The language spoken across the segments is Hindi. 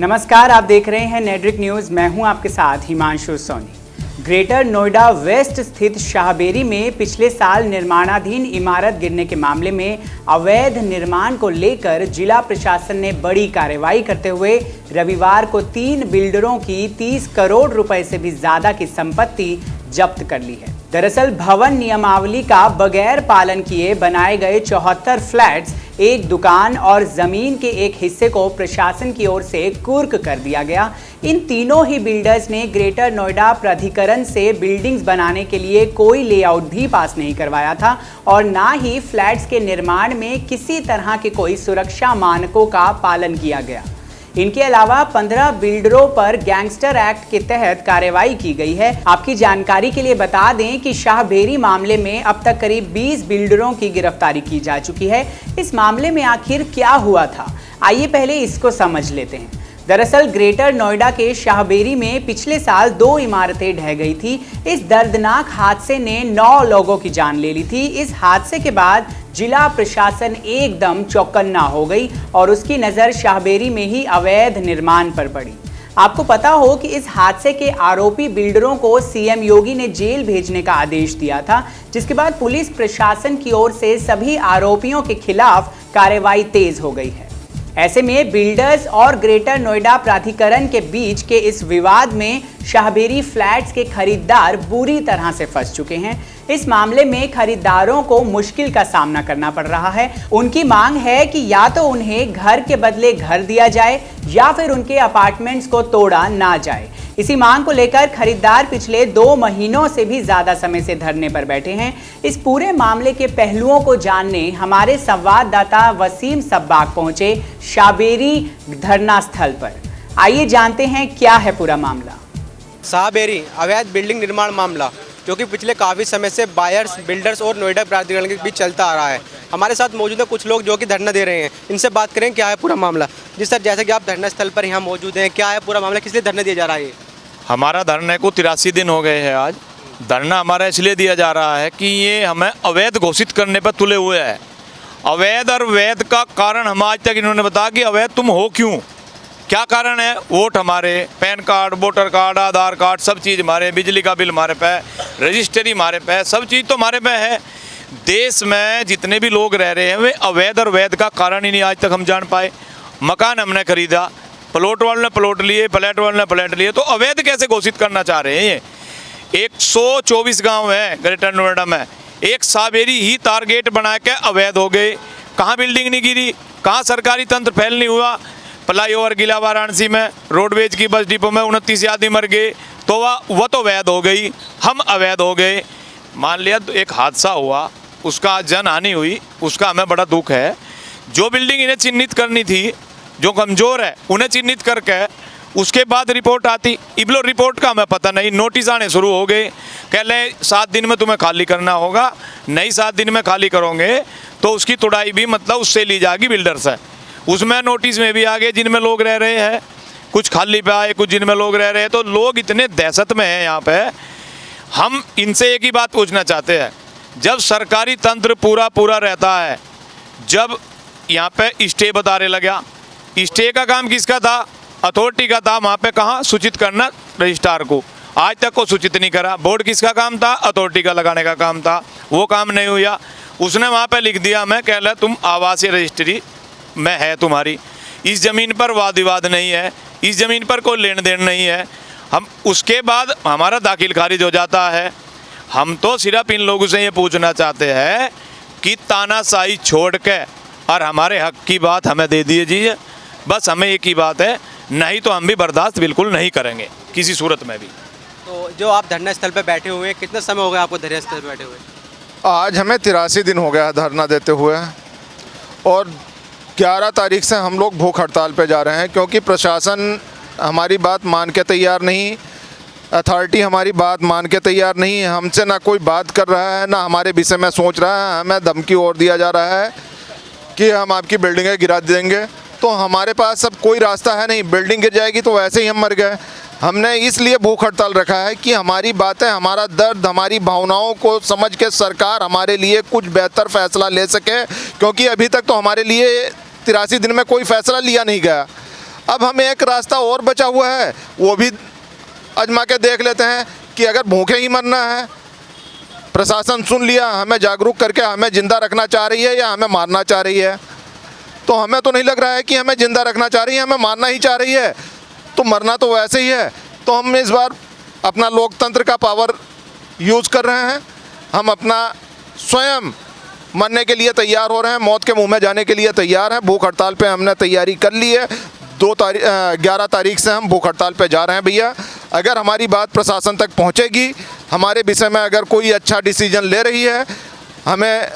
नमस्कार, आप देख रहे हैं नेटरिक न्यूज़। मैं हूं आपके साथ हिमांशु सोनी। ग्रेटर नोएडा वेस्ट स्थित शाहबेरी में पिछले साल निर्माणाधीन इमारत गिरने के मामले में अवैध निर्माण को लेकर जिला प्रशासन ने बड़ी कार्रवाई करते हुए रविवार को 3 बिल्डरों की 30 करोड़ रुपए से भी ज्यादा की संपत्ति जब्त कर ली है। दरअसल भवन नियमावली का बगैर पालन किए बनाए गए 74 फ्लैट्स, एक दुकान और जमीन के एक हिस्से को प्रशासन की ओर से कुर्क कर दिया गया। इन तीनों ही बिल्डर्स ने ग्रेटर नोएडा प्राधिकरण से बिल्डिंग्स बनाने के लिए कोई लेआउट भी पास नहीं करवाया था और ना ही फ्लैट्स के निर्माण में किसी तरह के कोई सुरक्षा मानकों का पालन किया गया। इनके अलावा 15 बिल्डरों पर गैंगस्टर एक्ट के तहत कार्रवाई की गई है। आपकी जानकारी के लिए बता दें कि शाहबेरी मामले में अब तक करीब 20 बिल्डरों की गिरफ्तारी की जा चुकी है। इस मामले में आखिर क्या हुआ था, आइए पहले इसको समझ लेते हैं। दरअसल ग्रेटर नोएडा के शाहबेरी में पिछले साल 2 इमारतें ढह गई थी। इस दर्दनाक हादसे ने 9 लोगों की जान ले ली थी। इस हादसे के बाद जिला प्रशासन एकदम चौकन्ना हो गई और उसकी नज़र शाहबेरी में ही अवैध निर्माण पर पड़ी। आपको पता हो कि इस हादसे के आरोपी बिल्डरों को सीएम योगी ने जेल भेजने का आदेश दिया था, जिसके बाद पुलिस प्रशासन की ओर से सभी आरोपियों के खिलाफ कार्रवाई तेज हो गई है। ऐसे में बिल्डर्स और ग्रेटर नोएडा प्राधिकरण के बीच के इस विवाद में शाहबेरी फ्लैट्स के खरीदार बुरी तरह से फंस चुके हैं। इस मामले में खरीदारों को मुश्किल का सामना करना पड़ रहा है। उनकी मांग है कि या तो उन्हें घर के बदले घर दिया जाए या फिर उनके अपार्टमेंट्स को तोड़ा ना जाए। इसी मांग को लेकर खरीदार पिछले 2 महीनों से भी ज्यादा समय से धरने पर बैठे हैं। इस पूरे मामले के पहलुओं को जानने हमारे संवाददाता वसीम सब्बाक पहुंचे शाहबेरी धरना स्थल पर। आइए जानते हैं क्या है पूरा मामला। शाहबेरी अवैध बिल्डिंग निर्माण मामला जो कि पिछले काफ़ी समय से बायर्स, बिल्डर्स और नोएडा प्राधिकरण के बीच चलता आ रहा है। हमारे साथ मौजूद है कुछ लोग जो कि धरना दे रहे हैं। इनसे बात करें क्या है पूरा मामला। जी सर, जैसे कि आप धरना स्थल पर यहाँ मौजूद हैं, क्या है पूरा मामला, किस लिए धरना दिया जा रहा है? हमारा धरने को 83 दिन हो गए हैं। आज धरना हमारा इसलिए दिया जा रहा है कि ये हमें अवैध घोषित करने पर तुले हुए हैं। अवैध और वैध का कारण हम आज तक इन्होंने बताया कि अवैध तुम हो क्यों, क्या कारण है। वोट हमारे, पैन कार्ड, वोटर कार्ड, आधार कार्ड, सब चीज़ हमारे, बिजली का बिल हमारे पे, रजिस्ट्री हमारे पे, सब चीज़ तो हमारे पे है। देश में जितने भी लोग रह रहे हैं वे अवैध और वैध का कारण ही नहीं आज तक हम जान पाए। मकान हमने खरीदा, प्लॉट वाले ने प्लॉट लिए, फ्लैट वाले ने फ्लैट लिए, तो अवैध कैसे घोषित करना चाह रहे हैं। ये 124 गाँव है ग्रेटर नोएडा में, एक शाहबेरी ही टारगेट बना के अवैध हो गए। कहाँ बिल्डिंग नहीं गिरी, कहाँ सरकारी तंत्र फैल नहीं हुआ। फ्लाईओवर गिला वाराणसी में, रोडवेज की बस डिपो में 29 आदमी मर गए, तो वह तो वैध हो गई, हम अवैध हो गए। मान लिया एक हादसा हुआ, उसका जन हानि हुई, उसका हमें बड़ा दुख है। जो बिल्डिंग इन्हें चिन्हित करनी थी, जो कमज़ोर है उन्हें चिन्हित करके उसके बाद रिपोर्ट आती। इबलो रिपोर्ट का हमें पता नहीं, नोटिस आने शुरू हो गए, कह लें 7 दिन में तुम्हें खाली करना होगा, नहीं 7 दिन में खाली करोगे तो उसकी तुड़ाई भी मतलब उससे ली जाएगी बिल्डर से। उसमें नोटिस में भी आ गए जिनमें लोग रह रहे हैं, कुछ खाली पे आए, कुछ जिनमें लोग रह रहे हैं। तो लोग इतने दहशत में हैं यहाँ पे। हम इनसे एक ही बात पूछना चाहते हैं, जब सरकारी तंत्र पूरा रहता है, जब यहाँ पे स्टे बताने लगा, स्टे का काम किसका था? अथॉरिटी का था। वहाँ पे कहाँ सूचित करना रजिस्ट्रार को, आज तक को सूचित नहीं करा। बोर्ड किसका काम था? अथॉरिटी का लगाने का काम था, वो काम नहीं हुआ। उसने वहाँ पे लिख दिया, मैं कह रहा तुम आवासीय रजिस्ट्री में है तुम्हारी, इस ज़मीन पर वाद विवाद नहीं है, इस ज़मीन पर कोई लेन देन नहीं है। हम उसके बाद हमारा दाखिल खारिज हो जाता है। हम तो सिर्फ इन लोगों से ये पूछना चाहते हैं कि तानाशाही छोड़ के और हमारे हक की बात हमें दे दीजिए, बस हमें एक ही बात है, नहीं तो हम भी बर्दाश्त बिल्कुल नहीं करेंगे किसी सूरत में भी। तो जो आप धरना स्थल पर बैठे हुए हैं, कितना समय हो गया आपको धरना स्थल पर बैठे हुए? आज हमें 83 दिन हो गया धरना देते हुए और 11 तारीख से हम लोग भूख हड़ताल पे जा रहे हैं, क्योंकि प्रशासन हमारी बात मान के तैयार नहीं, अथॉरिटी हमारी बात मान के तैयार नहीं है। हमसे ना कोई बात कर रहा है, ना हमारे विषय में सोच रहा है। हमें धमकी और दिया जा रहा है कि हम आपकी बिल्डिंगें गिरा देंगे। तो हमारे पास अब कोई रास्ता है नहीं, बिल्डिंग गिर जाएगी तो वैसे ही हम मर गए। हमने इसलिए भूख हड़ताल रखा है कि हमारी बातें, हमारा दर्द, हमारी भावनाओं को समझ के सरकार हमारे लिए कुछ बेहतर फैसला ले सके, क्योंकि अभी तक तो हमारे लिए 83 दिन में कोई फैसला लिया नहीं गया। अब हमें एक रास्ता और बचा हुआ है, वो भी आजमा के देख लेते हैं कि अगर भूखे ही मरना है, प्रशासन सुन लिया, हमें जागरूक करके हमें ज़िंदा रखना चाह रही है या हमें मारना चाह रही है। तो हमें तो नहीं लग रहा है कि हमें ज़िंदा रखना चाह रही है, हमें मारना ही चाह रही है। तो मरना तो वैसे ही है। तो हम इस बार अपना लोकतंत्र का पावर यूज़ कर रहे हैं। हम अपना स्वयं मरने के लिए तैयार हो रहे हैं, मौत के मुंह में जाने के लिए तैयार हैं। भूख हड़ताल पे हमने तैयारी कर ली है। 11 तारीख से हम भूख हड़ताल पे जा रहे हैं भैया। अगर हमारी बात प्रशासन तक पहुंचेगी, हमारे विषय में अगर कोई अच्छा डिसीजन ले रही है, हमें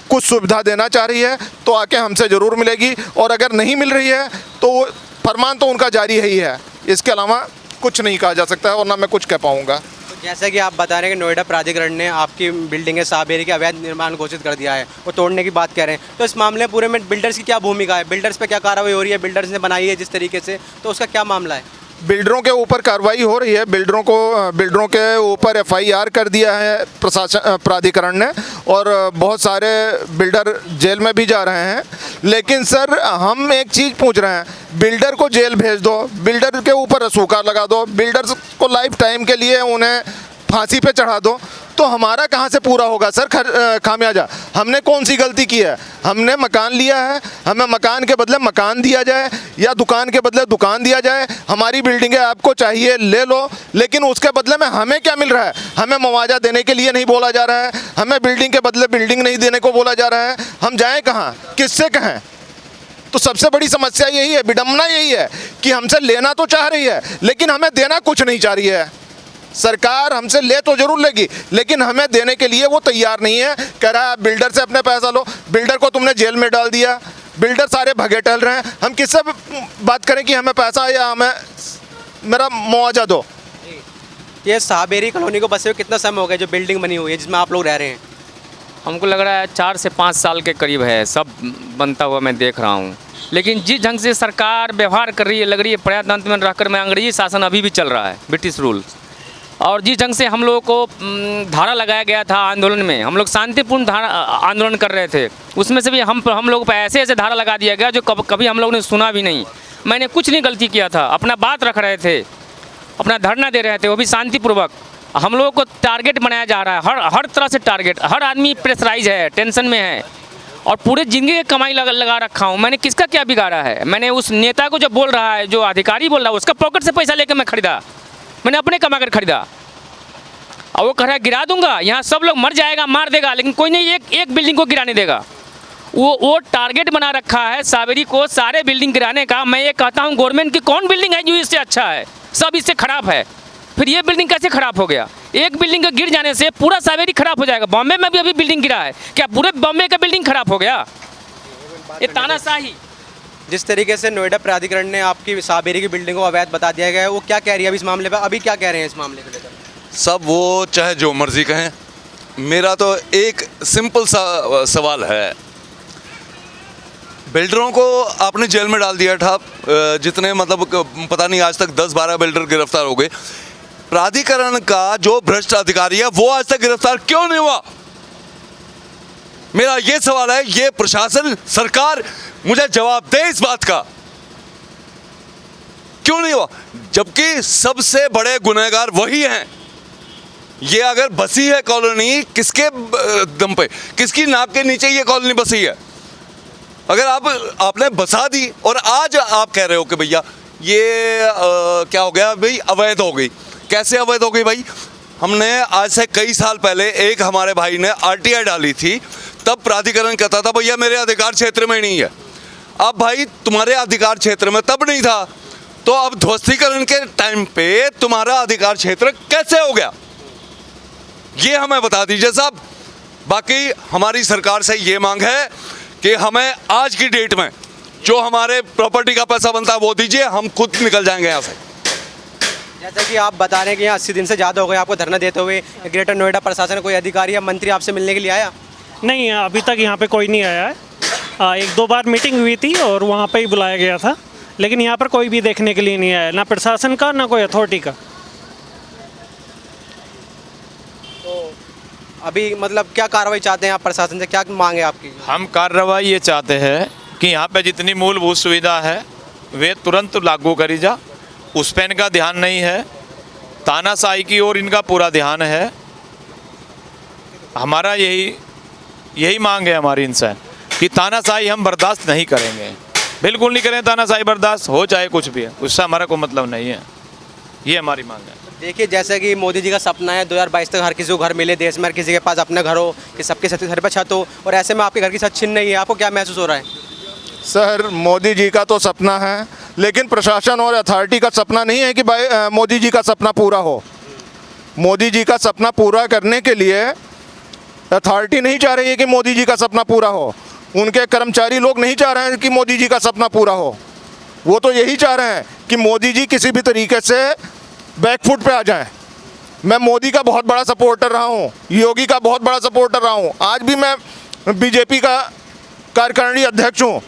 कुछ सुविधा देना चाह रही है, तो आके हमसे ज़रूर मिलेगी। और अगर नहीं मिल रही है तो फरमान तो उनका जारी ही है। इसके अलावा कुछ नहीं कहा जा सकता है और ना मैं कुछ कह पाऊँगा। तो जैसा कि आप बता रहे हैं कि नोएडा प्राधिकरण ने आपकी बिल्डिंग है शाहबेरी के अवैध निर्माण घोषित कर दिया है, वो तोड़ने की बात कह रहे हैं, तो इस मामले पूरे में बिल्डर्स की क्या भूमिका है? बिल्डर्स पे क्या कार्रवाई हो रही है? बिल्डर्स ने बनाई है जिस तरीके से, तो उसका क्या मामला है? बिल्डरों के ऊपर कार्रवाई हो रही है। बिल्डरों के ऊपर FIR कर दिया है प्राधिकरण ने, और बहुत सारे बिल्डर जेल में भी जा रहे हैं। लेकिन सर, हम एक चीज़ पूछ रहे हैं, बिल्डर को जेल भेज दो, बिल्डर के ऊपर रसूखा लगा दो, बिल्डर्स को लाइफ टाइम के लिए उन्हें फांसी पे चढ़ा दो, तो हमारा कहाँ से पूरा होगा सर खामियाजा? हमने कौन सी गलती की है? हमने मकान लिया है, हमें मकान के बदले मकान दिया जाए या दुकान के बदले दुकान दिया जाए। हमारी बिल्डिंगें आपको चाहिए ले लो, लेकिन उसके बदले में हमें क्या मिल रहा है? हमें मुआवजा देने के लिए नहीं बोला जा रहा है, हमें बिल्डिंग के बदले बिल्डिंग नहीं देने को बोला जा रहा है। हम जाएँ कहाँ, किससे कहें? तो सबसे बड़ी समस्या यही है, विडंबना यही है कि हमसे लेना तो चाह रही है लेकिन हमें देना कुछ नहीं चाह रही है। सरकार हमसे ले तो जरूर लेगी, लेकिन हमें देने के लिए वो तैयार नहीं है। कह रहा है बिल्डर से अपने पैसा लो, बिल्डर को तुमने जेल में डाल दिया, बिल्डर सारे भगे टहल रहे हैं। हम किससे बात करें कि हमें पैसा या हमें मेरा मुआवजा दो? ये शाहबेरी कॉलोनी को बसे हुए कितना समय हो गया जो बिल्डिंग बनी हुई है जिसमें आप लोग रह रहे हैं? हमको लग रहा है 4 से 5 साल के करीब है, सब बनता हुआ मैं देख रहा हूँ। लेकिन जिस ढंग से सरकार व्यवहार कर रही है, लग रही है प्रजातंत्र में रहकर में अंग्रेजी शासन अभी भी चल रहा है, ब्रिटिश रूल। और जिस ढंग से हम लोगों को धारा लगाया गया था आंदोलन में, हम लोग शांतिपूर्ण आंदोलन कर रहे थे, उसमें से भी हम लोगों पर ऐसे ऐसे धारा लगा दिया गया जो कभी हम लोगों ने सुना भी नहीं। मैंने कुछ नहीं गलती किया था, अपना बात रख रहे थे, अपना धरना दे रहे थे, वो भी शांतिपूर्वक। हम लोगों को टारगेट बनाया जा रहा है, हर तरह से टारगेट। हर आदमी प्रेशराइज है, टेंशन में है, और पूरे ज़िंदगी की कमाई लगा रखा हूँ। मैंने किसका क्या बिगाड़ा है? मैंने उस नेता को जो बोल रहा है, जो अधिकारी बोल रहा है, उसका पॉकेट से पैसा लेकर मैं खरीदा, मैंने अपने कमा कर खरीदा। और वो कह रहा है गिरा दूंगा, यहाँ सब लोग मर जाएगा, मार देगा, लेकिन कोई नहीं एक बिल्डिंग को गिराने देगा। वो टारगेट बना रखा है शाहबेरी को सारे बिल्डिंग गिराने का। मैं ये कहता हूँ गवर्नमेंट की कौन बिल्डिंग है जो इससे अच्छा है? सब इससे खराब है। फिर ये बिल्डिंग कैसे खराब हो गया? एक बिल्डिंग के गिर जाने से पूरा शाहबेरी खराब हो जाएगा। बॉम्बे में भी अभी बिल्डिंग गिरा है, क्या पूरे बॉम्बे का बिल्डिंग खराब हो गया? ये तानाशाही। जिस तरीके से नोएडा प्राधिकरण ने आपकी शाहबेरी की बिल्डिंग को अवैध बता दिया गया है, वो क्या कह रही है अभी इस मामले पर? अभी क्या कह रहे हैं इस मामले को लेकर? सब वो चाहे जो मर्जी कहें, मेरा तो एक सिंपल सा सवाल है। बिल्डरों को आपने जेल में डाल दिया था, जितने मतलब पता नहीं आज तक 10-12 बिल्डर गिरफ्तार हो गए। प्राधिकरण का जो भ्रष्ट अधिकारी है वो आज तक गिरफ्तार क्यों नहीं हुआ? मेरा ये सवाल है। ये प्रशासन, सरकार मुझे जवाब दे इस बात का, क्यों नहीं हुआ? जबकि सबसे बड़े गुनहगार वही हैं। ये अगर बसी है कॉलोनी, किसके दम पे, किसकी नाक के नीचे ये कॉलोनी बसी है? अगर आपने बसा दी और आज आप कह रहे हो कि भैया ये क्या हो गया भाई, अवैध हो गई। कैसे अवैध हो गई भाई? हमने आज से कई साल पहले एक हमारे भाई ने RTI डाली थी, तब प्राधिकरण कहता था भैया मेरे अधिकार क्षेत्र में नहीं है। अब भाई तुम्हारे अधिकार क्षेत्र में तब नहीं था, तो अब ध्वस्तीकरण के टाइम पे तुम्हारा अधिकार क्षेत्र कैसे हो गया? ये हमें बता दीजिए साहब। बाकी हमारी सरकार से ये मांग है कि हमें आज की डेट में जो हमारे प्रॉपर्टी का पैसा बनता है वो दीजिए, हम खुद निकल जाएंगे यहाँ से। जैसा कि आप बता रहे हैं कि यहाँ 80 दिन से ज़्यादा हो गए आपको धरना देते हुए, ग्रेटर नोएडा प्रशासन कोई अधिकारी या मंत्री आपसे मिलने के लिए आया? नहीं, अभी तक यहाँ पे कोई नहीं आया है। 1-2 बार मीटिंग हुई थी और वहाँ पे ही बुलाया गया था, लेकिन यहाँ पर कोई भी देखने के लिए नहीं आया, ना प्रशासन का ना कोई अथॉरिटी का। तो अभी मतलब क्या कार्रवाई चाहते हैं आप प्रशासन से, क्या मांग है आपकी? हम कार्रवाई ये चाहते हैं कि यहाँ पे जितनी मूलभूत सुविधा है वे तुरंत लागू करी जा। उस पर इनका ध्यान नहीं है, तानाशाही की ओर इनका पूरा ध्यान है। हमारा यही मांग है हमारी इनसे कि तानाशाही हम बर्दाश्त नहीं करेंगे, बिल्कुल नहीं करें तानाशाही बर्दाश्त, हो चाहे कुछ भी है, उससे हमारा कोई मतलब नहीं है। ये हमारी मांग है। देखिए, जैसे कि मोदी जी का सपना है 2022 तक हर किसी को घर मिले देश में, हर किसी के पास अपना घर हो, कि सबके सर पर छत हो, और ऐसे में आपके घर की छत छिन नहीं है, आपको क्या महसूस हो रहा है? सर, मोदी जी का तो सपना है, लेकिन प्रशासन और अथॉरिटी का सपना नहीं है कि भाई मोदी जी का सपना पूरा हो। मोदी जी का सपना पूरा करने के लिए अथॉरिटी नहीं चाह रही है कि मोदी जी का सपना पूरा हो, उनके कर्मचारी लोग नहीं चाह रहे हैं कि मोदी जी का सपना पूरा हो। वो तो यही चाह रहे हैं कि मोदी जी किसी भी तरीके से बैकफुट पे आ जाएं। मैं मोदी का बहुत बड़ा सपोर्टर रहा हूँ, योगी का बहुत बड़ा सपोर्टर रहा हूँ, आज भी मैं बीजेपी का कार्यकारिणी अध्यक्ष हूँ,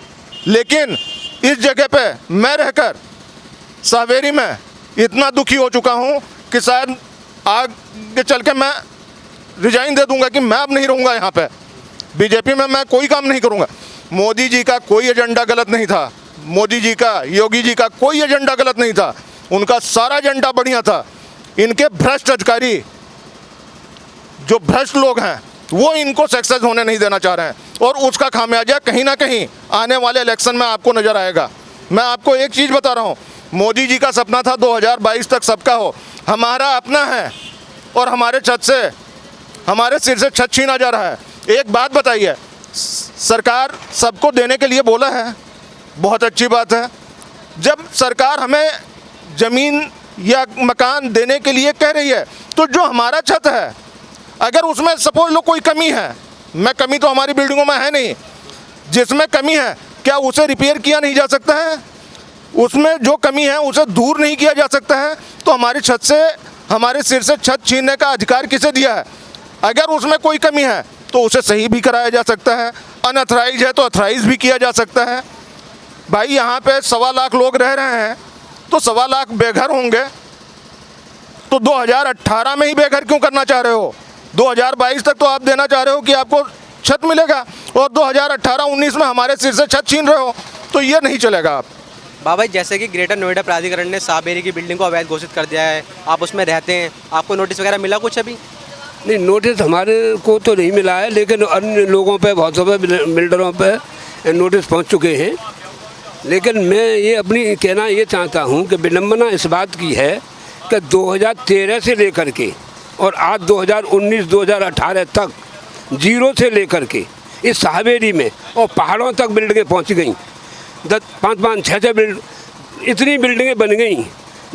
लेकिन इस जगह पे मैं रहकर सावेरी में इतना दुखी हो चुका हूँ कि शायद आगे चल के मैं रिजाइन दे दूंगा कि मैं अब नहीं रहूँगा यहाँ पे, बीजेपी में मैं कोई काम नहीं करूँगा। मोदी जी का कोई एजेंडा गलत नहीं था, मोदी जी का, योगी जी का कोई एजेंडा गलत नहीं था, उनका सारा एजेंडा बढ़िया था। इनके भ्रष्ट अधिकारी, जो भ्रष्ट लोग हैं, वो इनको सक्सेस होने नहीं देना चाह रहे हैं, और उसका खामियाजा कहीं ना कहीं आने वाले इलेक्शन में आपको नज़र आएगा। मैं आपको एक चीज़ बता रहा हूँ, मोदी जी का सपना था 2022 तक सबका हो, हमारा अपना है, और हमारे हमारे सिर से छत छीना जा रहा है। एक बात बताइए, सरकार सबको देने के लिए बोला है, बहुत अच्छी बात है। जब सरकार हमें ज़मीन या मकान देने के लिए कह रही है, तो जो हमारा छत है, अगर उसमें सपोज लो कोई कमी है, मैं कमी तो हमारी बिल्डिंगों में है नहीं, जिसमें कमी है क्या उसे रिपेयर किया नहीं जा सकता है? उसमें जो कमी है उसे दूर नहीं किया जा सकता है? तो हमारी छत से, हमारे सिर से छत छीनने का अधिकार किसे दिया है? अगर उसमें कोई कमी है तो उसे सही भी कराया जा सकता है, अनअथराइज है तो अथराइज भी किया जा सकता है। भाई यहाँ पे 1.25 लाख लोग रह रहे हैं, तो 1.25 लाख बेघर होंगे, तो 2018 में ही बेघर क्यों करना चाह रहे हो? 2022 तक तो आप देना चाह रहे हो कि आपको छत मिलेगा, और 2018-19 में हमारे सिर से छत छीन रहे हो, तो ये नहीं चलेगा। आप बाबा, जैसे कि ग्रेटर नोएडा प्राधिकरण ने साबेरी की बिल्डिंग को अवैध घोषित कर दिया है, आप उसमें रहते हैं, आपको नोटिस वगैरह मिला कुछ अभी? नहीं, नोटिस हमारे को तो नहीं मिला है, लेकिन अन्य लोगों पे, बहुत सारे बिल्डरों पे नोटिस पहुंच चुके हैं। लेकिन मैं ये अपनी कहना ये चाहता हूं कि विडम्बना इस बात की है कि 2013 से लेकर के और आज 2019-2018 तक, जीरो से लेकर के इस सावेरी में और पहाड़ों तक बिल्डिंगें पहुँच गई, 5-5, 6-6 इतनी बिल्डिंगें बन गई,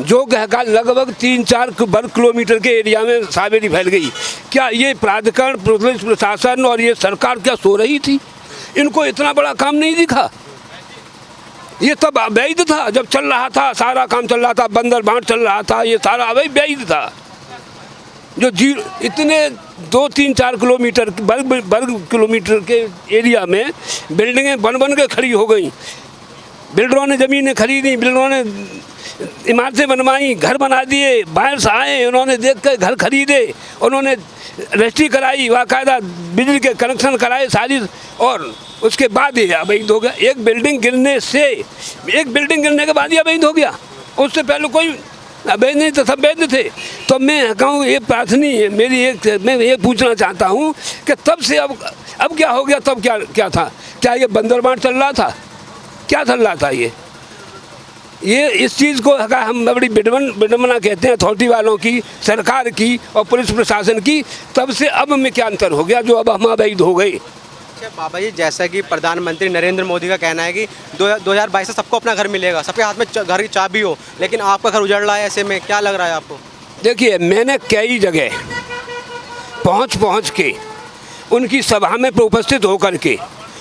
जो कहकर लगभग 3-4 वर्ग किलोमीटर के एरिया में सावेरी फैल गई। क्या ये प्राधिकरण, पुलिस प्रशासन और ये सरकार क्या सो रही थी? इनको इतना बड़ा काम नहीं दिखा? ये तब अवैध था जब चल रहा था, सारा काम चल रहा था, बंदर बांट चल रहा था, ये सारा अवैध था। जो इतने 2-3-4 किलोमीटर वर्ग किलोमीटर के एरिया में बिल्डिंगें बन के खड़ी हो गई। बिल्डरों ने ज़मीनें खरीदी, बिल्डरों ने इमारतें बनवाई, घर बना दिए, बाहर से आए, उन्होंने देख कर घर खरीदे, उन्होंने रजिस्ट्री कराई, बाकायदा बिजली के कनेक्शन कराए सारी, और उसके बाद ये अवैध हो गया। एक बिल्डिंग गिरने के बाद ये अवैध हो गया, उससे पहले कोई अवैध नहीं था, सब वैध थे। तो मैं कहूँ, ये प्रार्थनी है मेरी, मैं ये पूछना चाहता हूँ कि तब से अब क्या हो गया? तब क्या था? क्या ये बंदरबांट चल रहा था? क्या चल रहा था? ये इस चीज़ को हम बड़ी विडम्बना कहते हैं, अथॉरिटी वालों की, सरकार की और पुलिस प्रशासन की। तब से अब में क्या अंतर हो गया जो अब हम अवैध हो गए? अच्छा बाबा जी, जैसा कि प्रधानमंत्री नरेंद्र मोदी का कहना है कि 2022 से सबको अपना घर मिलेगा, सबके हाथ में घर की चाबी हो, लेकिन आपका घर उजड़ रहा है, ऐसे में क्या लग रहा है आपको? देखिए, मैंने कई जगह पहुँच के उनकी सभा में उपस्थित होकर के,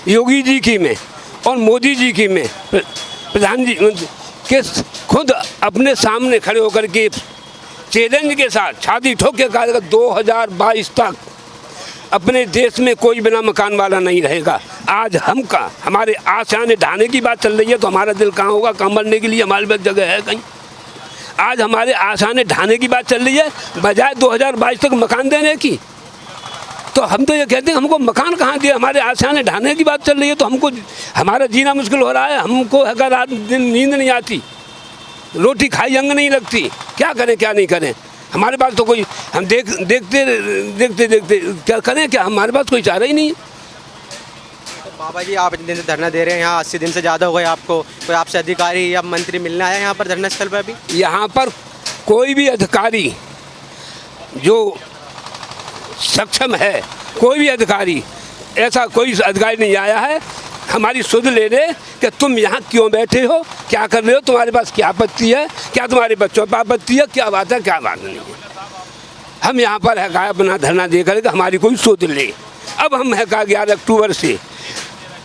योगी जी की में और मोदी जी की में, प्रधान जी के खुद अपने सामने खड़े होकर के चैलेंज के साथ छाती ठोक के कहा 2022 तक अपने देश में कोई बिना मकान वाला नहीं रहेगा। आज हमारे आशाएं ढाने की बात चल रही है, तो हमारा दिल कहाँ होगा? कहाँ मरने के लिए हमारे पास जगह है कहीं? आज हमारे आशाएं ढाने की बात चल रही है, बजाय 2022 तक मकान देने की। तो हम तो ये कहते हैं हमको मकान कहाँ दिए, हमारे आशियाने ढाने की बात चल रही है, तो हमको हमारा जीना मुश्किल हो रहा है, हमको अगर रात दिन नींद नहीं आती, रोटी खाई अंग नहीं लगती, क्या करें क्या नहीं करें। हमारे पास तो कोई, हम देखते क्या करें, क्या हमारे पास कोई चारा ही नहीं है। तो बाबा जी आप इतने दिन से धरना दे रहे हैं, यहाँ 80 दिन से ज़्यादा हो गए आपको, कोई आपसे अधिकारी या मंत्री मिलने आया यहाँ पर धरना स्थल पर अभी? यहाँ पर कोई भी अधिकारी जो सक्षम है, कोई भी अधिकारी, ऐसा कोई अधिकारी नहीं आया है हमारी सुध लेने कि तुम यहाँ क्यों बैठे हो, क्या कर रहे हो, तुम्हारे पास क्या आपत्ति है, क्या तुम्हारे बच्चों पर आपत्ति है, क्या बात है क्या बात नहीं है। हम यहाँ पर है का अपना धरना दे करके हमारी कोई सुध ले। अब हम है का 11 अक्टूबर से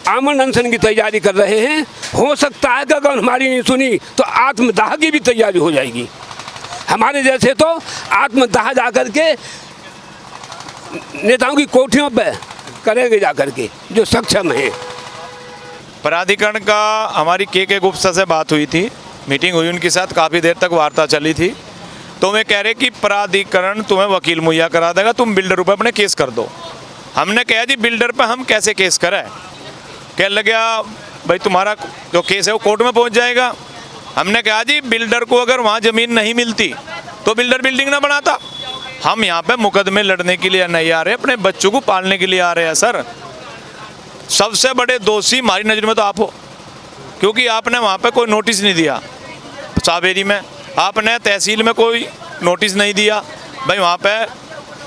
आमरण अनशन की तैयारी कर रहे हैं। हो सकता है कि अगर हमारी नहीं सुनी तो आत्मदाह की भी तैयारी हो जाएगी। हमारे जैसे तो आत्मदाह जा करके नेताओं की कोठियों पर करेंगे जा करके जो सक्षम हैं। प्राधिकरण का हमारी के गुप्ता से बात हुई थी, मीटिंग हुई उनके साथ, काफ़ी देर तक वार्ता चली थी। तो वे कह रहे कि प्राधिकरण तुम्हें वकील मुहैया करा देगा, तुम बिल्डर पर अपने केस कर दो। हमने कहा जी बिल्डर पर हम कैसे केस करें, कह लगे भाई तुम्हारा जो केस है वो कोर्ट में पहुंच जाएगा। हमने कहा जी बिल्डर को अगर वहाँ ज़मीन नहीं मिलती तो बिल्डर बिल्डिंग ना बनाता। हम यहाँ पे मुकदमे लड़ने के लिए नहीं आ रहे, अपने बच्चों को पालने के लिए आ रहे हैं सर। सबसे बड़े दोषी हमारी नज़र में तो आप हो, क्योंकि आपने वहाँ पे कोई नोटिस नहीं दिया। शाहबेरी में आपने तहसील में कोई नोटिस नहीं दिया, भाई वहाँ पे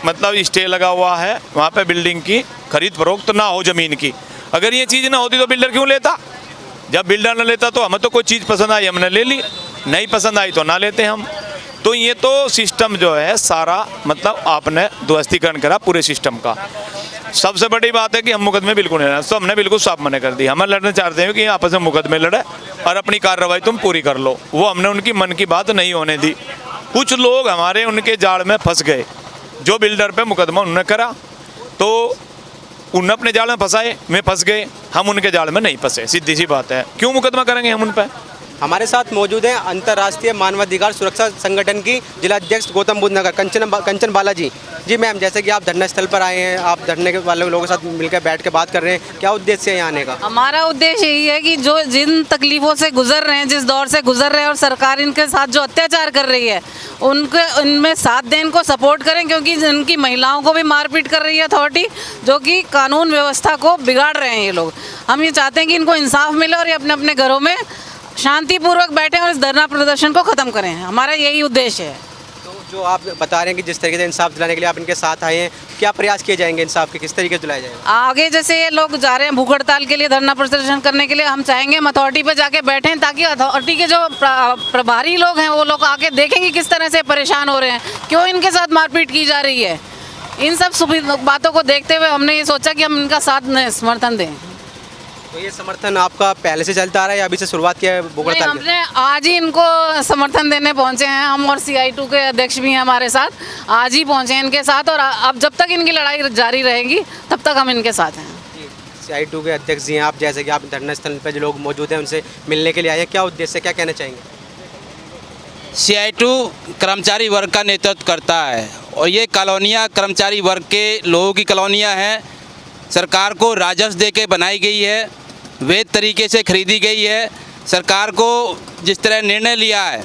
मतलब स्टे लगा हुआ है, वहाँ पे बिल्डिंग की खरीद फरोख्त ना हो ज़मीन की। अगर ये चीज़ ना होती तो बिल्डर क्यों लेता? जब बिल्डर ना लेता तो हमें तो कोई चीज़ पसंद आई हमने ले ली, नहीं पसंद आई तो ना लेते हम। तो ये तो सिस्टम जो है सारा मतलब आपने ध्वस्तीकरण करा पूरे सिस्टम का। सबसे बड़ी बात है कि हम मुकदमे बिल्कुल नहीं लड़ना, तो हमने बिल्कुल साफ मना कर दी। हम लड़ना चाहते हैं कि आपस में मुकदमे लड़े और अपनी कार्रवाई तुम पूरी कर लो, वो हमने उनकी मन की बात नहीं होने दी। कुछ लोग हमारे उनके जाल में फंस गए, जो बिल्डर पे मुकदमा उन्होंने करा तो उन्हें अपने जाल में फंसाए, में फंस गए, हम उनके जाल में नहीं फंसे। सीधी सी बात है, क्यों मुकदमा करेंगे हम उन पर। हमारे साथ मौजूद हैं अंतर्राष्ट्रीय मानवाधिकार सुरक्षा संगठन की जिलाध्यक्ष गौतम बुद्ध नगर कंचन बालाजी जी। मैम, जैसे कि आप धरना स्थल पर आए हैं, आप धरने के वाले लोगों के साथ मिलकर बैठ के बात कर रहे हैं, क्या उद्देश्य है यहाँ आने का? हमारा उद्देश्य यही है कि जो जिन तकलीफ़ों से गुजर रहे हैं, जिस दौर से गुजर रहे हैं और सरकार इनके साथ जो अत्याचार कर रही है उनके उनमें साथ दें, इनको सपोर्ट करें, क्योंकि इनकी महिलाओं को भी मारपीट कर रही है अथॉरिटी, जो कि कानून व्यवस्था को बिगाड़ रहे हैं ये लोग। हम ये चाहते हैं कि इनको इंसाफ मिले और ये अपने अपने घरों में शांतिपूर्वक बैठें और इस धरना प्रदर्शन को ख़त्म करें। हमारा यही उद्देश्य है। तो जो आप बता रहे हैं कि जिस तरीके से इंसाफ दिलाने के लिए आप इनके साथ आए हैं, क्या प्रयास किए जाएंगे इंसाफ के, किस तरीके से दिलाया जाएगा? आगे जैसे ये लोग जा रहे हैं भूख हड़ताल के लिए, धरना प्रदर्शन करने के लिए, हम चाहेंगे हम अथॉरिटी पे जाके बैठें, ताकि अथॉरिटी के जो प्रभारी लोग हैं वो लोग आके देखेंगे किस तरह से परेशान हो रहे हैं, क्यों इनके साथ मारपीट की जा रही है। इन सब बातों को देखते हुए हमने ये सोचा कि हम इनका साथ समर्थन दें। तो ये समर्थन आपका पहले से चलता आ रहा है या अभी से शुरुआत किया है भूख हड़ताल की? हमने आज ही इनको समर्थन देने पहुंचे हैं, हम और CI2 के अध्यक्ष भी हैं हमारे साथ, आज ही पहुंचे हैं इनके साथ, और अब जब तक इनकी लड़ाई जारी रहेगी तब तक हम इनके साथ हैं। CI2 के अध्यक्ष जी हैं आप, जैसे कि आप धरना स्थल पर जो लोग मौजूद हैं उनसे मिलने के लिए आए हैं, क्या उद्देश्य, क्या कहना चाहेंगे? CI2 कर्मचारी वर्ग का नेतृत्व करता है और ये कॉलोनियाँ कर्मचारी वर्ग के लोगों की कॉलोनियाँ हैं। सरकार को राजस्व दे के बनाई गई है, वैध तरीके से खरीदी गई है। सरकार को जिस तरह निर्णय लिया है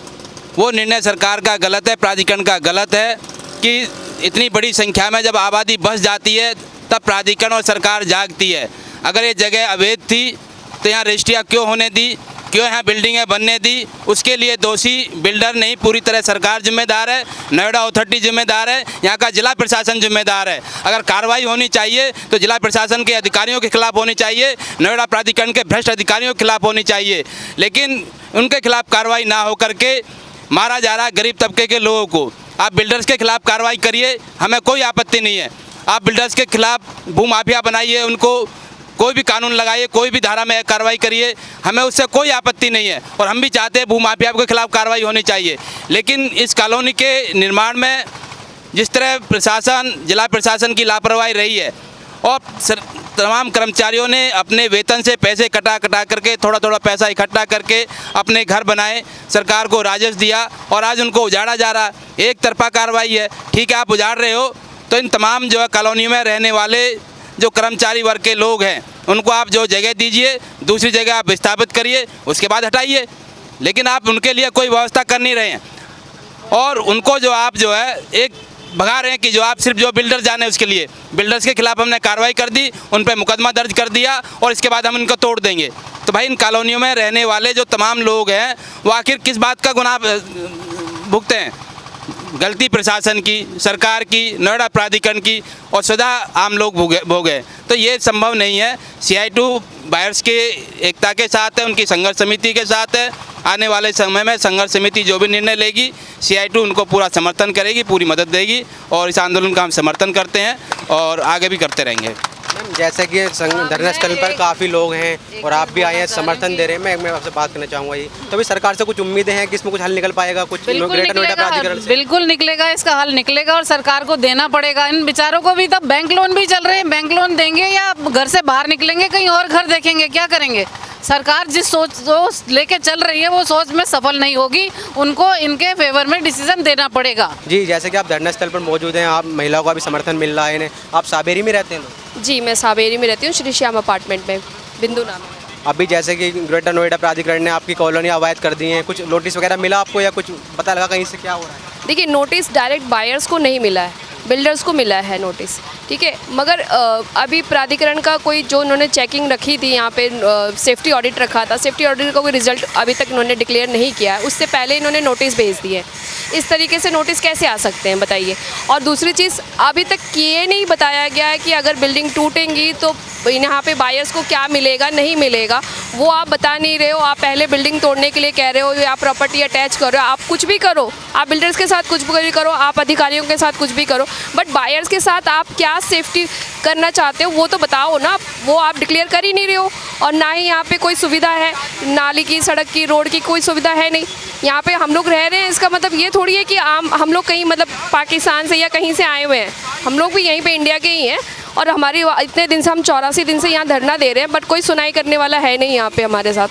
वो निर्णय सरकार का गलत है, प्राधिकरण का गलत है कि इतनी बड़ी संख्या में जब आबादी बस जाती है तब प्राधिकरण और सरकार जागती है। अगर ये जगह अवैध थी तो यहाँ रजिस्ट्रियाँ क्यों होने दी, क्यों यहाँ बिल्डिंगें बनने दी? उसके लिए दोषी बिल्डर नहीं, पूरी तरह सरकार जिम्मेदार है, नोएडा अथॉरिटी जिम्मेदार है, यहाँ का जिला प्रशासन जिम्मेदार है। अगर कार्रवाई होनी चाहिए तो जिला प्रशासन के अधिकारियों के खिलाफ होनी चाहिए, नोएडा प्राधिकरण के भ्रष्ट अधिकारियों के खिलाफ होनी चाहिए, लेकिन उनके खिलाफ कार्रवाई ना हो करके मारा जा रहा है गरीब तबके के लोगों को। आप बिल्डर्स के खिलाफ कार्रवाई करिए, हमें कोई आपत्ति नहीं है। आप बिल्डर्स के खिलाफ भूमाफिया बनाइए, उनको कोई भी कानून लगाइए, कोई भी धारा में कार्रवाई करिए, हमें उससे कोई आपत्ति नहीं है और हम भी चाहते हैं भूमाफिया के खिलाफ कार्रवाई होनी चाहिए। लेकिन इस कॉलोनी के निर्माण में जिस तरह प्रशासन, जिला प्रशासन की लापरवाही रही है और तमाम कर्मचारियों ने अपने वेतन से पैसे कटा करके थोड़ा थोड़ा पैसा इकट्ठा करके अपने घर बनाए, सरकार को राजस्व दिया और आज उनको उजाड़ा जा रहा है। एक तरफा कार्रवाई है। ठीक है, आप उजाड़ रहे हो तो इन तमाम जो है कॉलोनियों में रहने वाले जो कर्मचारी वर्ग के लोग हैं उनको आप जो जगह दीजिए, दूसरी जगह आप विस्थापित करिए, उसके बाद हटाइए। लेकिन आप उनके लिए कोई व्यवस्था कर नहीं रहे हैं और उनको जो आप जो है एक भगा रहे हैं कि जो आप सिर्फ जो बिल्डर जाने उसके लिए। बिल्डर्स के खिलाफ हमने कार्रवाई कर दी, उन पर मुकदमा दर्ज कर दिया और इसके बाद हम इनको तोड़ देंगे। तो भाई इन कॉलोनियों में रहने वाले जो तमाम लोग हैं वो आखिर किस बात का गुनाह भुगते हैं? गलती प्रशासन की, सरकार की, नोएडा प्राधिकरण की और सदा आम लोग भोगे। तो ये संभव नहीं है। CI2 बायर्स के एकता के साथ है, उनकी संघर्ष समिति के साथ है। आने वाले समय में संघर्ष समिति जो भी निर्णय लेगी CI2 उनको पूरा समर्थन करेगी, पूरी मदद देगी और इस आंदोलन का हम समर्थन करते हैं और आगे भी करते रहेंगे। मैम जैसे कि धरना स्थल पर काफ़ी लोग हैं और आप भी आए हैं, समर्थन दे रहे हैं। मैं आपसे बात करना चाहूँगा ये तो भी सरकार से कुछ उम्मीदें हैं कि इसमें कुछ हल निकल पाएगा? कुछ ग्रेटर नोएडा प्राधिकरण से बिल्कुल निकलेगा, इसका हल निकलेगा और सरकार को देना पड़ेगा। इन बेचारों को भी तब बैंक लोन भी चल रहे हैं, बैंक लोन देंगे या घर से बाहर निकलेंगे, कहीं और घर देखेंगे, क्या करेंगे? सरकार जिस सोच लेके चल रही है वो सोच में सफल नहीं होगी, उनको इनके फेवर में डिसीजन देना पड़ेगा। जी, जैसे कि आप धरना स्थल पर मौजूद हैं, आप महिलाओं का भी समर्थन मिल रहा है इन्हें। आप साबेरी में रहते हैं? जी, मैं साबेरी में रहती हूँ, श्री श्याम अपार्टमेंट में, बिंदु नाम है। अभी जैसे कि ग्रेटर नोएडा प्राधिकरण ने आपकी कॉलोनी अवैध कर दी है, कुछ नोटिस वगैरह मिला आपको या कुछ पता लगा कहीं से क्या हो रहा है? देखिए, नोटिस डायरेक्ट बायर्स को नहीं मिला है, बिल्डर्स को मिला है नोटिस, ठीक है। मगर अभी प्राधिकरण का कोई जो उन्होंने चेकिंग रखी थी यहाँ पे, सेफ्टी ऑडिट रखा था, सेफ्टी ऑडिट का कोई रिजल्ट अभी तक इन्होंने डिक्लेयर नहीं किया है। उससे पहले इन्होंने नोटिस भेज दिए। इस तरीके से नोटिस कैसे आ सकते हैं बताइए? और दूसरी चीज़, अभी तक ये नहीं बताया गया है कि अगर बिल्डिंग टूटेंगी तो यहाँ पे बायर्स को क्या मिलेगा, नहीं मिलेगा, वो आप बता नहीं रहे हो। आप पहले बिल्डिंग तोड़ने के लिए कह रहे हो या प्रॉपर्टी अटैच कर रहे हो। आप कुछ भी करो, आप बिल्डर्स के साथ कुछ भी करो, आप अधिकारियों के साथ कुछ भी करो, बट बायर्स के साथ आप क्या सेफ्टी करना चाहते हो वो तो बताओ ना। वो आप डिक्लेयर कर ही नहीं रहे हो और ना ही यहाँ पे कोई सुविधा है, नाली की, सड़क की, रोड की कोई सुविधा है नहीं। यहाँ पे हम लोग रह रहे हैं, इसका मतलब ये थोड़ी है कि हम लोग कहीं मतलब पाकिस्तान से या कहीं से आए हुए हैं। हम लोग भी यहीं पे इंडिया के ही हैं और हमारी इतने दिन से, हम 84 दिन से यहाँ धरना दे रहे हैं, बट कोई सुनाई करने वाला है नहीं यहाँ पे हमारे साथ।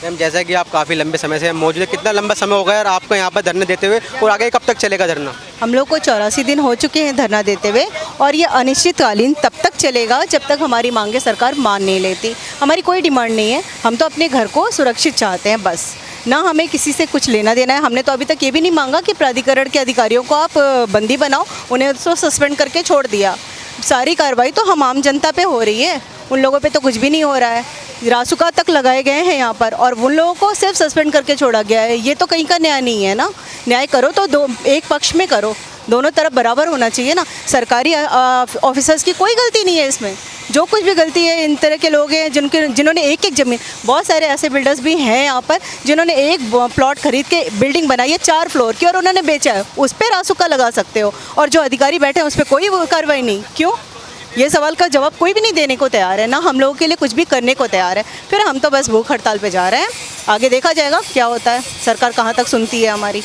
मैम जैसा कि आप काफ़ी लंबे समय से मौजूद है, कितना लंबा समय हो गया और आपको यहाँ पर धरने देते हुए, और आगे कब तक चलेगा धरना? हम लोग को 84 दिन हो चुके हैं धरना देते हुए और ये अनिश्चितकालीन तब तक चलेगा जब तक हमारी मांगे सरकार मान नहीं लेती। हमारी कोई डिमांड नहीं है, हम तो अपने घर को सुरक्षित चाहते हैं बस, ना हमें किसी से कुछ लेना देना है। हमने तो अभी तक ये भी नहीं मांगा कि प्राधिकरण के अधिकारियों को आप बंदी बनाओ, उन्हें तो सस्पेंड करके छोड़ दिया। सारी कार्रवाई तो हम आम जनता पे हो रही है, उन लोगों पे तो कुछ भी नहीं हो रहा है। रासुका तक लगाए गए हैं यहाँ पर और उन लोगों को सिर्फ सस्पेंड करके छोड़ा गया है। ये तो कहीं का न्याय नहीं है ना। न्याय करो तो एक पक्ष में करो, दोनों तरफ बराबर होना चाहिए ना। सरकारी ऑफिसर्स की कोई गलती नहीं है इसमें। जो कुछ भी गलती है इन तरह के लोग हैं जिन्होंने एक ज़मीन, बहुत सारे ऐसे बिल्डर्स भी हैं यहाँ पर जिन्होंने एक प्लॉट खरीद के बिल्डिंग बनाई है 4 फ्लोर की और उन्होंने बेचा है, उस पर रासुका लगा सकते हो। और जो अधिकारी बैठे हैं उस पर कोई कार्रवाई नहीं, क्यों? ये सवाल का जवाब कोई भी नहीं देने को तैयार है, ना हम लोगों के लिए कुछ भी करने को तैयार है। फिर हम तो बस भूख हड़ताल पे जा रहे हैं, आगे देखा जाएगा क्या होता है, सरकार कहाँ तक सुनती है हमारी।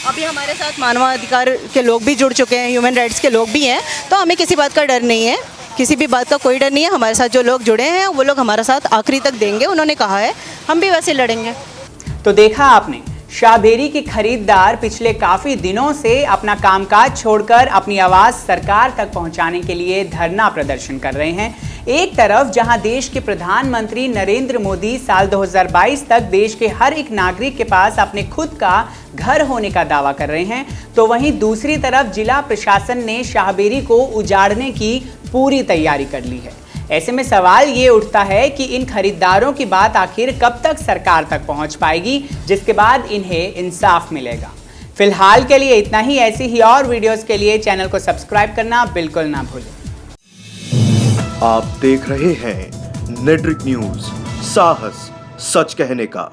अभी हमारे साथ मानवाधिकार के लोग भी जुड़ चुके हैं, ह्यूमन राइट्स के लोग भी हैं, तो हमें किसी बात का डर नहीं है, किसी भी बात का कोई डर नहीं है। हमारे साथ जो लोग जुड़े हैं वो लोग हमारा साथ आखिरी तक देंगे, उन्होंने कहा है, हम भी वैसे लड़ेंगे। तो देखा आपने, शाहबेरी के खरीदार पिछले काफी दिनों से अपना कामकाज छोड़कर अपनी आवाज सरकार तक पहुंचाने के लिए धरना प्रदर्शन कर रहे हैं। एक तरफ जहां देश के प्रधानमंत्री नरेंद्र मोदी साल 2022 तक देश के हर एक नागरिक के पास अपने खुद का घर होने का दावा कर रहे हैं, तो वहीं दूसरी तरफ जिला प्रशासन ने शाहबेरी को उजाड़ने की पूरी तैयारी कर ली है। ऐसे में सवाल ये उठता है कि इन खरीदारों की बात आखिर कब तक सरकार तक पहुंच पाएगी, जिसके बाद इन्हें इंसाफ मिलेगा। फिलहाल के लिए इतना ही। ऐसी ही और वीडियोस के लिए चैनल को सब्सक्राइब करना बिल्कुल ना भूलें। आप देख रहे हैं नेट्रिक न्यूज, साहस सच कहने का।